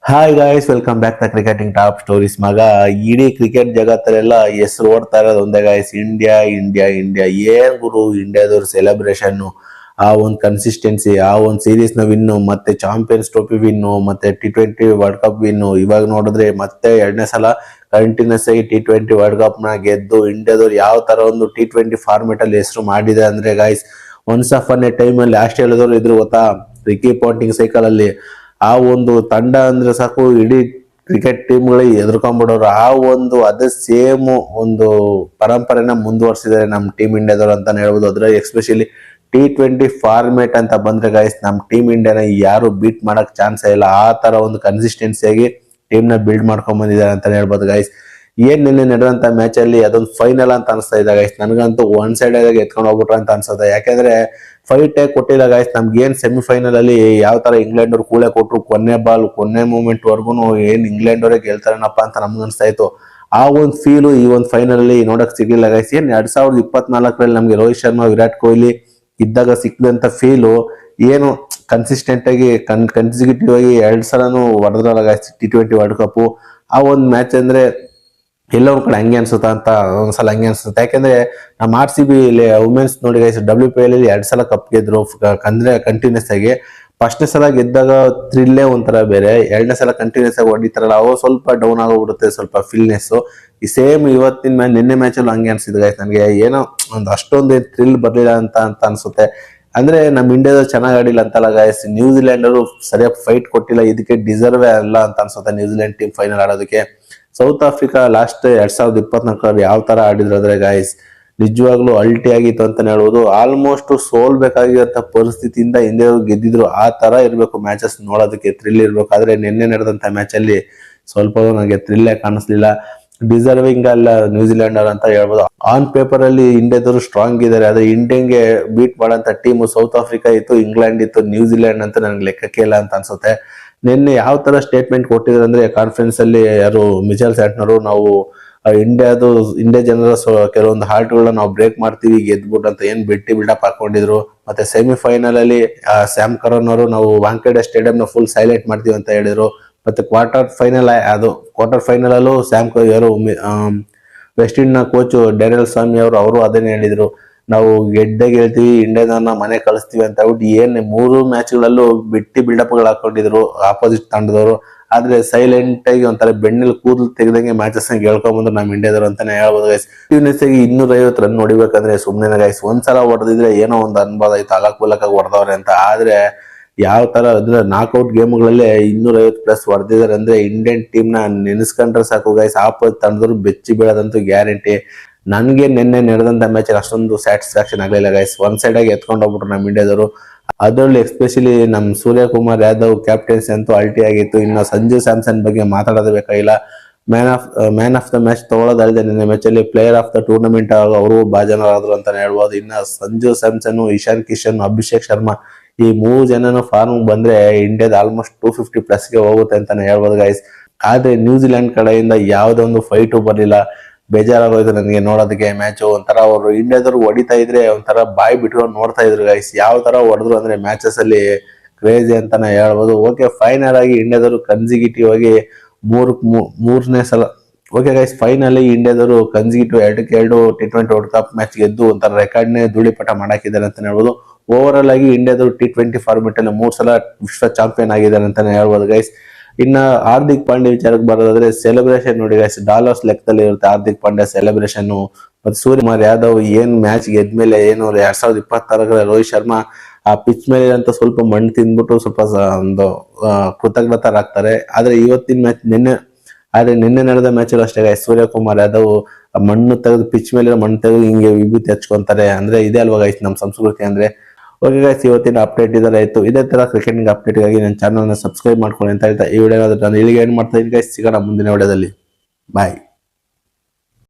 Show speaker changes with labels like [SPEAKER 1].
[SPEAKER 1] Hi guys, welcome back the cricketing top stories. ಮಗ, ಇಡೀ cricket ಜಗತ್ತಲ್ಲೆಲ್ಲ ಹೆಸರು ಓಡ್ತಾ ಇರೋದು ಒಂದೇ ಗಾಯ್ಸ್, ಇಂಡಿಯಾ ಇಂಡಿಯಾ ಇಂಡಿಯಾ. ಏನ್ ಗುರು ಇಂಡಿಯಾದವ್ರ ಸೆಲೆಬ್ರೇಷನ್, ಆ ಒಂದು ಕನ್ಸಿಸ್ಟೆನ್ಸಿ, ಆ ಒಂದು ಸೀರೀಸ್ ನ ವಿನ್ನು, ಮತ್ತೆ ಚಾಂಪಿಯನ್ಸ್ ಟ್ರೋಫಿ ವಿನ್ನು, ಮತ್ತೆ T20 ವರ್ಲ್ಡ್ ಕಪ್ ವಿನ್ನು. ಇವಾಗ ನೋಡಿದ್ರೆ ಮತ್ತೆ ಎರಡನೇ ಸಲ ಕಂಟಿನ್ಯೂಸ್ ಆಗಿ T20 ವರ್ಲ್ಡ್ ಕಪ್ ನ ಗೆದ್ದು ಇಂಡಿಯಾದವ್ರು ಯಾವ ತರ ಒಂದು T20 ಫಾರ್ಮೆಟ್ ಅಲ್ಲಿ ಹೆಸರು ಮಾಡಿದೆ ಅಂದ್ರೆ guys, once of an A time ಅಲ್ಲಿ ಆಸ್ಟ್ರೇಲಿಯಾದವ್ರು ಇದ್ರು ಗೊತ್ತಾ, ರಿಕಿ ಪಾಂಟಿಂಗ್ ಸೈಕಲ್ ಅಲ್ಲಿ. ಆ ಒಂದು ತಂಡ ಅಂದ್ರೆ ಸಾಕು, ಇಡೀ ಕ್ರಿಕೆಟ್ ಟೀಮ್ಗಳಿಗೆ ಎದುರ್ಕೊಂಡ್ಬಿಡೋರು. ಆ ಒಂದು ಅದೇ ಸೇಮ್ ಒಂದು ಪರಂಪರೆನ ಮುಂದುವರ್ಸಿದ್ದಾರೆ ನಮ್ಮ ಟೀಮ್ ಇಂಡಿಯಾದವ್ರು ಅಂತಾನೆ ಹೇಳ್ಬೋದು. ಅದ್ರ ಎಸ್ಪೆಷಲಿ T20 ಫಾರ್ಮೇಟ್ ಅಂತ ಬಂದ್ರೆ ಗೈಸ್, ನಮ್ಮ ಟೀಮ್ ಇಂಡಿಯಾನ ಯಾರು ಬೀಟ್ ಮಾಡಕ್ ಚಾನ್ಸ್ ಇಲ್ಲ. ಆ ತರ ಒಂದು ಕನ್ಸಿಸ್ಟೆನ್ಸಿಯಾಗಿ ಟೀಮ್ ನ ಬಿಲ್ಡ್ ಮಾಡ್ಕೊಂಡ್ ಬಂದಿದ್ದಾರೆ ಅಂತಾನೆ ಹೇಳ್ಬೋದು ಗೈಸ್. ಏನ್ ನಿನ್ನೆ ನಡೆದಂತ ಮ್ಯಾಚ್ ಅಲ್ಲಿ ಅದೊಂದು ಫೈನಲ್ ಅಂತ ಅನಿಸ್ತಾ ಇದೆ ಗೈಸ್. ನನಗಂತೂ ಒನ್ ಸೈಡ್ ಆಗಿ ಎತ್ಕೊಂಡು ಹೋಗ್ಬಿಟ್ರ ಅಂತ ಅನ್ಸುತ್ತೆ. ಯಾಕಂದ್ರೆ ಫೈಟ್ ಕೊಟ್ಟಿಲ್ಲ ಗೈಸ್. ನಮ್ಗೆ ಏನ್ ಸೆಮಿಫೈನಲ್ ಅಲ್ಲಿ ಯಾವ ತರ ಇಂಗ್ಲೆಂಡ್ ಅವ್ರು ಕೂಳೆ ಕೊಟ್ರು, ಕೊನೆ ಬಾಲ್ ಕೊನೆ ಮೂಮೆಂಟ್ ವರ್ಗು ಏನ್ ಇಂಗ್ಲೆಂಡ್ ಅವರೇ ಗೆಲ್ತಾರೇನಪ್ಪ ಅಂತ ನಮ್ಗೆ ಅನ್ಸ್ತಾ ಇತ್ತು. ಆ ಒಂದು ಫೀಲು ಈ ಒಂದು ಫೈನಲ್ ಅಲ್ಲಿ ನೋಡಕ್ ಸಿಗ್ಲಿಲ್ಲ ಗೈಸ್. ಏನ್ 2024ರಲ್ಲಿ ನಮ್ಗೆ ರೋಹಿತ್ ಶರ್ಮಾ, ವಿರಾಟ್ ಕೊಹ್ಲಿ ಇದ್ದಾಗ ಸಿಕ್ಕಿದಂತ ಫೀಲು ಏನು ಕನ್ಸಿಸ್ಟೆಂಟ್ ಆಗಿ ಕನ್ಸಿಕ್ಯೂಟಿವ್ ಆಗಿ 2 ಸಲನು ಹೊಡೆದ್ರಲ್ಲ ಗೈಸ್ T20 ವರ್ಲ್ಡ್ ಕಪ್. ಆ ಒಂದು ಮ್ಯಾಚ್ ಅಂದ್ರೆ ಎಲ್ಲೋ ಒಂದ್ ಕಡೆ ಹಂಗೆ ಅನ್ಸುತ್ತಾ ಅಂತ ಒಂದ್ಸಲ ಹಂಗೆ ಅನ್ಸುತ್ತೆ. ಯಾಕಂದ್ರೆ ನಮ್ಮ RCB ವುಮೆನ್ಸ್ ನೋಡಿ ಗೈಸ್, WPL ಅಲ್ಲಿ 2 ಸಲ ಕಪ್ ಗೆದ್ರು ಅಂದ್ರೆ ಕಂಟಿನ್ಯೂಸ್ ಆಗಿ. ಫಸ್ಟ್ನೇ ಸಲ ಗೆದ್ದಾಗ ಥ್ರಿಲ್ಲೇ ಒಂಥರ ಬೇರೆ, ಎರಡನೇ ಸಲ ಕಂಟಿನ್ಯೂಸ್ ಆಗಿ ಹೊಡಿತಾರಲ್ಲ, ಅವು ಸ್ವಲ್ಪ ಡೌನ್ ಆಗೋಗ್ಬಿಡುತ್ತೆ, ಸ್ವಲ್ಪ ಫಿಲ್ನೆಸ್. ಈ ಸೇಮ್ ಇವತ್ತಿನ ಮ್ಯಾಚ್, ನಿನ್ನೆ ಮ್ಯಾಚ್ ಅಲ್ಲಿ ಹಂಗೆ ಅನ್ಸಿದ್ ಗೈಸ್ ನನಗೆ. ಏನೋ ಒಂದು ಅಷ್ಟೊಂದು ಥ್ರಿಲ್ ಬರ್ಲಿಲ್ಲ ಅಂತ ಅನ್ಸುತ್ತೆ. ಅಂದ್ರೆ ನಮ್ ಇಂಡಿಯಾದ ಚೆನ್ನಾಗ್ ಆಡಿಲ್ಲ ಅಂತಲ್ಲ ಗೈಸ್, ನ್ಯೂಜಿಲೆಂಡ್ ಅವರು ಸರಿಯಾಗಿ ಫೈಟ್ ಕೊಟ್ಟಿಲ್ಲ, ಇದಕ್ಕೆ ಡಿಸರ್ವ್ ಅಲ್ಲ ಅಂತ ಅನ್ಸುತ್ತೆ ನ್ಯೂಜಿಲೆಂಡ್ ಟೀಮ್ ಫೈನಲ್ ಆಡೋದಕ್ಕೆ. ಸೌತ್ ಆಫ್ರಿಕಾ ಲಾಸ್ಟ್ 2024 ಯಾವ ತರ ಆಡಿದ್ರು ಅಂದ್ರೆ ಗಾಯ್ಸ್, ನಿಜವಾಗ್ಲೂ ಅಲ್ಟಿ ಆಗಿತ್ತು ಅಂತಾನೆ ಹೇಳ್ಬೋದು. ಆಲ್ಮೋಸ್ಟ್ ಸೋಲ್ಬೇಕಾಗಿರೋ ಪರಿಸ್ಥಿತಿಯಿಂದ ಹಿಂದೆ ಗೆದ್ದಿದ್ರು. ಆ ತರ ಇರ್ಬೇಕು ಮ್ಯಾಚಸ್ ನೋಡೋದಕ್ಕೆ, ಥ್ರಿಲ್ ಇರ್ಬೇಕು. ಆದ್ರೆ ನಿನ್ನೆ ನಡೆದಂತ ಮ್ಯಾಚ್ ಅಲ್ಲಿ ಸ್ವಲ್ಪ ನನಗೆ ಥ್ರಿಲ್ಲೇ ಕಾಣಿಸ್ಲಿಲ್ಲ. ಡಿಸರ್ವಿಂಗ್ ಅಲ್ಲ ನ್ಯೂಜಿಲೆಂಡ್ ಅವ್ರ ಅಂತ ಹೇಳ್ಬೋದು. ಆನ್ ಪೇಪರ್ ಅಲ್ಲಿ ಇಂಡಿಯಾದವರು ಸ್ಟ್ರಾಂಗ್ ಇದಾರೆ, ಆದ್ರೆ ಇಂಡಿಯನ್ಗೆ ಬೀಟ್ ಮಾಡಂತ ಟೀಮ್ ಸೌತ್ ಆಫ್ರಿಕಾ ಇತ್ತು, ಇಂಗ್ಲೆಂಡ್ ಇತ್ತು. ನ್ಯೂಜಿಲೆಂಡ್ ಅಂತ ನನ್ಗೆ ಲೆಕ್ಕಕ್ಕೆ ಇಲ್ಲ ಅಂತ ಅನ್ಸುತ್ತೆ. ನಿನ್ನೆ ಯಾವ ತರ ಸ್ಟೇಟ್ಮೆಂಟ್ ಕೊಟ್ಟಿದ್ರು ಅಂದ್ರೆ ಕಾನ್ಫರೆನ್ಸ್ ಅಲ್ಲಿ, ಯಾರು ಮಿಚೆಲ್ ಸ್ಯಾಂಟ್ನರು, ನಾವು ಇಂಡಿಯಾ ಜನರ ಕೆಲವೊಂದು ಹಾರ್ಟ್ಗಳನ್ನ ನಾವು ಬ್ರೇಕ್ ಮಾಡ್ತೀವಿ ಗೆದ್ಬಿಟ್ಟು ಅಂತ ಏನ್ ಬಿಲ್ಡಪ್ ಹಾಕೊಂಡಿದ್ರು. ಮತ್ತೆ ಸೆಮಿಫೈನಲ್ ಅಲ್ಲಿ ಸ್ಯಾಮ್ ಕರನ್ ಅವರು, ನಾವು ವಾಂಖೇಡೆ ಸ್ಟೇಡಿಯಂ ನ ಫುಲ್ ಸೈಲೆಂಟ್ ಮಾಡ್ತೀವಿ ಅಂತ ಹೇಳಿದ್ರು. ಮತ್ತೆ ಕ್ವಾರ್ಟರ್ ಫೈನಲ್ ಅಲ್ಲೂ ಯಾರು ವೆಸ್ಟ್ ಇಂಡೀಸ್ ನ ಕೋಚ್ ಡ್ಯಾನಿಯಲ್ ಸ್ವಾಮಿ ಅವರು ಅದನ್ನೇ ಹೇಳಿದ್ರು, ನಾವು ಗೆಲ್ತೀವಿ, ಇಂಡಿಯಾದನ್ನ ಮನೆ ಕಳಿಸ್ತೀವಿ ಅಂತ ಹೇಳ್ಬಿಟ್ಟು. ಏನ್ 3 ಮ್ಯಾಚ್ಗಳಲ್ಲೂ ಬಿಲ್ಡಪ್ ಗಳು ಹಾಕೊಂಡಿದ್ರು ಆಪೋಸಿಟ್ ತಂಡದವರು. ಆದ್ರೆ ಸೈಲೆಂಟ್ ಆಗಿ ಒಂಥರ ಬೆನ್ನಿಲ್ ಕೂದಲು ತೆಗೆದಂಗೆ ಮ್ಯಾಚಸ್ ಗೆಳ್ಕೊಂಡ್ ಬಂದ್ರು ನಮ್ಮ ಇಂಡಿಯಾದವರು ಅಂತಾನೆ ಹೇಳ್ಬೋದು ಗೈಸ್. ಕಂಟಿನ್ಯೂಸ್ ಆಗಿ 250 ರನ್ ಹೊಡಿಬೇಕಂದ್ರೆ ಸುಮ್ನೆ ಗೈಸ್. ಒಂದ್ಸಲ ಹೊಡೆದಿದ್ರೆ ಏನೋ ಒಂದು ಅನ್ಬೋದಾಯ್ತು, ಅಲಕ್ ಹೊಡೆದವ್ರೆ ಅಂತ. ಆದ್ರೆ ಯಾವ ತರ ಅಂದ್ರೆ ನಾಕ್ಔಟ್ ಗೇಮ್ಗಳಲ್ಲೇ 250+ ಹೊಡೆದಿದ್ದಾರೆ ಅಂದ್ರೆ ಇಂಡಿಯನ್ ಟೀಮ್ ನ ನೆನೆಸ್ಕೊಂಡ್ರೆ ಸಾಕು ಗೈಸ್, ಆಪೋಸಿಟ್ ತಂಡದವರು ಬೆಚ್ಚಿ ಬೀಳೋದಂತೂ ಗ್ಯಾರಂಟಿ. ನನ್ಗೆ ನಿನ್ನೆ ನಡೆದಂತ ಮ್ಯಾಚ್ ಅಷ್ಟೊಂದು ಸ್ಯಾಟಿಸ್ಫ್ಯಾಕ್ಷನ್ ಆಗ್ಲಿಲ್ಲ ಗೈಸ್. ಒನ್ ಸೈಡ್ ಆಗಿ ಎತ್ಕೊಂಡು ಹೋಗ್ಬಿಟ್ರು ನಮ್ಮ ಇಂಡಿಯಾದವರು. ಅದರಲ್ಲಿ ಎಸ್ಪೆಷಲಿ ನಮ್ ಸೂರ್ಯಕುಮಾರ್ ಯಾದವ್ ಕ್ಯಾಪ್ಟನ್ಸಿ ಅಂತೂ ಅಲ್ಟಿ ಆಗಿತ್ತು. ಇನ್ನು ಸಂಜು ಸ್ಯಾಮ್ಸನ್ ಬಗ್ಗೆ ಮಾತಾಡೋದೇ ಬೇಕಾಗಿಲ್ಲ. ಮ್ಯಾನ್ ಆಫ್ ದ ಮ್ಯಾಚ್ ತಗೊಳ್ಳೋದಲ್ಲದೆ ನಿನ್ನೆ ಮ್ಯಾಚ್ ಅಲ್ಲಿ ಪ್ಲೇಯರ್ ಆಫ್ ದ ಟೂರ್ನಮೆಂಟ್ ಅವರು ಭಾಜನರಾದ್ರು ಅಂತಾನೆ ಹೇಳ್ಬೋದು. ಇನ್ನ ಸಂಜು ಸ್ಯಾಮ್ಸನ್, ಇಶಾನ್ ಕಿಶನ್, ಅಭಿಷೇಕ್ ಶರ್ಮಾ, ಈ 3 ಜನನು ಫಾರ್ಮ್ ಬಂದ್ರೆ ಇಂಡಿಯಾದ ಆಲ್ಮೋಸ್ಟ್ 250+ ಗೆ ಹೋಗುತ್ತೆ ಅಂತಾನೆ ಹೇಳ್ಬೋದು ಗೈಸ್. ಆದ್ರೆ ನ್ಯೂಜಿಲೆಂಡ್ ಕಡೆಯಿಂದ ಯಾವ್ದೊಂದು ಫೈಟು ಬರ್ಲಿಲ್ಲ. ಬೇಜಾರಾಗೋಯ್ತು ನನಗೆ ನೋಡೋದಕ್ಕೆ ಮ್ಯಾಚ್. ಒಂಥರ ಅವರು ಇಂಡಿಯಾದವ್ರು ಹೊಡಿತಾ ಇದ್ರೆ ಒಂಥರ ಬಾಯಿ ಬಿಟ್ಕೊಂಡು ನೋಡ್ತಾ ಇದ್ರು ಗೈಸ್. ಯಾವ ತರ ಹೊಡೆದ್ರು ಅಂದ್ರೆ ಮ್ಯಾಚಸ್ ಅಲ್ಲಿ ಕ್ರೇಜಿ ಅಂತಾನೆ ಹೇಳ್ಬೋದು. ಓಕೆ, ಫೈನಲ್ ಆಗಿ ಇಂಡಿಯಾದವರು ಕನ್ಸಿಕ್ಯೂಟಿವ್ ಆಗಿ ಮೂರನೇ ಸಲ, ಓಕೆ ಗೈಸ್, ಫೈನಲ್ ಇಂಡಿಯಾದವರು consecutive 2 T20 world cup match ಗೆದ್ದು ಒಂಥರ ರೆಕಾರ್ಡ್ನೇ ಧೂಳಿಪಟ ಮಾಡಾಕಿದ್ದಾರೆ ಅಂತಾನೆ ಹೇಳ್ಬೋದು. ಓವರ್ ಆಲ್ ಆಗಿ ಇಂಡಿಯಾದವರು T20 ಫಾರ್ಮೆಟ್ ಅಲ್ಲಿ 3 ಸಲ ವಿಶ್ವ ಚಾಂಪಿಯನ್ ಆಗಿದ್ದಾರೆ ಅಂತಾನೆ ಹೇಳ್ಬೋದು ಗೈಸ್. ಇನ್ನ ಹಾರ್ದಿಕ್ ಪಾಂಡ್ಯ ವಿಚಾರಕ್ಕೆ ಬರೋದಾದ್ರೆ ಸೆಲೆಬ್ರೇಷನ್ ನೋಡಿ ಗೈಸ್, ಡಾಲರ್ಸ್ ಲೆಕ್ಕದಲ್ಲಿ ಇರುತ್ತೆ ಹಾರ್ದಿಕ್ ಪಾಂಡ್ಯ ಸೆಲೆಬ್ರೇಷನ್. ಮತ್ತೆ ಸೂರ್ಯಕುಮಾರ್ ಯಾದವ್ ಏನ್ ಮ್ಯಾಚ್ ಗೆದ್ಮೇಲೆ ಏನು 2026 ರೋಹಿತ್ ಶರ್ಮಾ ಆ ಪಿಚ್ ಮೇಲೆ ಅಂತ ಸ್ವಲ್ಪ ಮಣ್ಣು ತಿಂದ್ಬಿಟ್ಟು ಸ್ವಲ್ಪ ಒಂದು ಕೃತಜ್ಞತರಾಗ್ತಾರೆ. ಆದ್ರೆ ನಿನ್ನೆ ನಡೆದ ಮ್ಯಾಚ್ ಅಷ್ಟೇ ಗೈಸ್, ಸೂರ್ಯಕುಮಾರ್ ಯಾದವ್ ಮಣ್ಣು ತೆಗೆದು ಪಿಚ್ ಮೇಲೆ ಮಣ್ಣು ತೆಗೆದು ಹಿಂಗೆ ವಿಭೂತಿ ಹಚ್ಕೊಂತಾರೆ. ಅಂದ್ರೆ ಇದೇ ಅಲ್ವಾ ಗೈಸ್ ನಮ್ಮ ಸಂಸ್ಕೃತಿ ಅಂದ್ರೆ. ಓಕೆ ಗೈಸ್, ಇವತ್ತಿನ ಅಪ್ಡೇಟ್ ಇದರಾಯ್ತು. ಇದೇ ತರ ಕ್ರಿಕೆಟಿಂಗ್ ಅಪ್ಡೇಟ್ ಗಾಗಿ ನನ್ನ ಚಾನಲ್ ನ ಸಬ್ಸ್ಕ್ರೈಬ್ ಮಾಡ್ಕೊಳ್ಳಿ ಅಂತ ಹೇಳ್ತಾ ಈ ವಿಡಿಯೋ ನಾನು ಇಲ್ಲಿಗೆ ಏನ್ ಮಾಡ್ತಾ ಇದ್ದೀನಿ ಗೈಸ್. ಸಿಗೋಣ ಮುಂದಿನ ವಿಡಿಯೋದಲ್ಲಿ. ಬಾಯ್.